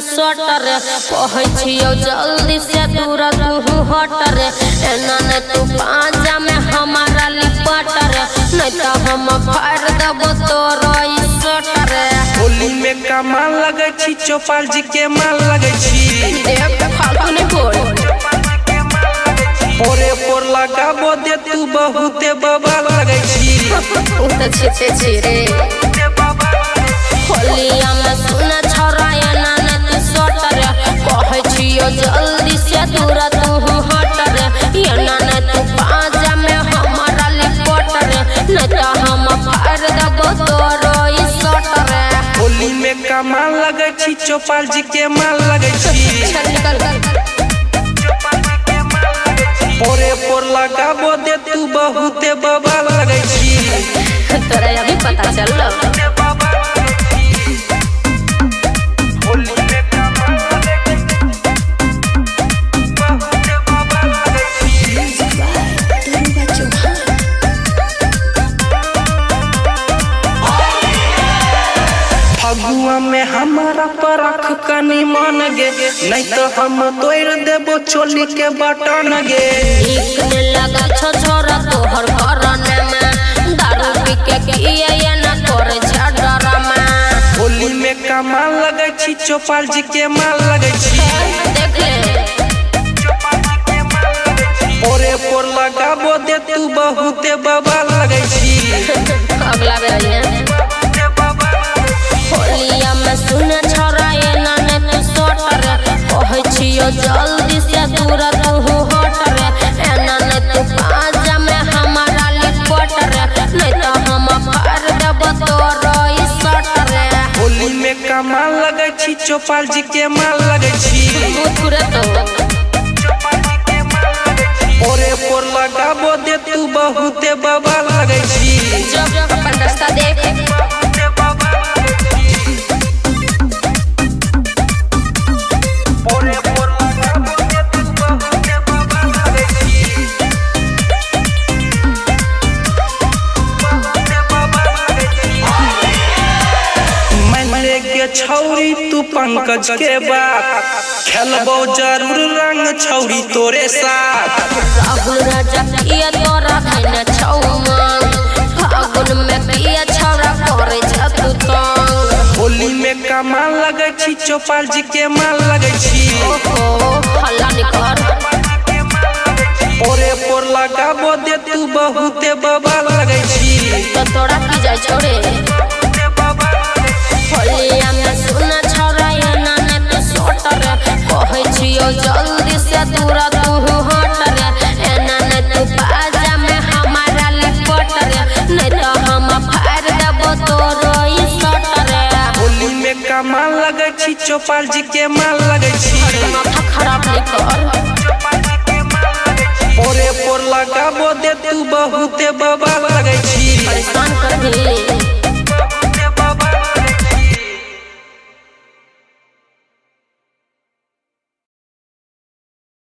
Shutter कहै छियो जल्दी से दूर तू हटर एना ने तू पांजा में हमारा लिपट नहीं तो हम फाड़ देबो तोरो ई सटर। होली में कमाल लगे छी चौपाल जी के माल लगे छी देख फालतू नहीं बोल पोरे पोर लगाबो दे तू बहुते बबाल लगे छी उ त छिते छिरे होलिया में सुना छोरा एना ने तू सटर कहै छियो जल्दी से दूर तू हटर एना ने तू पांजा में हमारा लिपट नहीं तो हम फाड़ देबो तोरो ई सटर। होली में कमाल लगे छी चौपाल जी के माल लगे छी पोरे पोर लगाबो दे तू बहुते बबाल लगे छी तोरा अभी पता चललो फगुआ में हमारा परख कनी मान गे नहीं तो हम तोड़ देबो चोली के बटन गे। ठीक ने लगा छो छोरा तोहर घरने में दारू पी के किए ये ना करे झगड़ा में। होली में कमाल लगे छी चौपाल जी के माल लगे छी देख ले पोरे पोर लगाबो दे तू बहुते बबाल लगे छी अगला बेर आइए होलिया में सुन छोरा एना ने तू सटर कहै छियो जल्दी से दूर तू हटर एना ने तू पांजा में हमारा लिपट नहीं तो हम फाड़ देबो तोरो ई सटर। होली में कमाल लगे छी चौपाल जी के माल लगे छी पोरे पोर लगाबो दे तू बहुते बबाल लगे छी जब अपन रास्ता देख छौरी तू पंकज के बात खेलबो जरूर रंग छौरी तोरे साथ राहुल राजा किया तोरा खैना छौमंग फागुन में किया छौरा करे छतु तंग। होली में कमाल लगे छी चौपाल जी के माल लगे छी ओहो हल्ला निकर पोरे पोर लगाबो दे तू बहुते बबाल लगे छी तो तोरा की जाय छोड़े होलिया में सुना छोरा एना ने तू सटर कहै छियो जल्दी से दूर तू हटर एना ने तू पाजा में हमारा लिपट नहीं तो हम फाड़ देबो तोरो ई सटर। होली में कमाल लगे छी चौपाल जी के माल लगे छी माथा खराब नहीं कर पोरे पोर लगाबो दे तू बहुते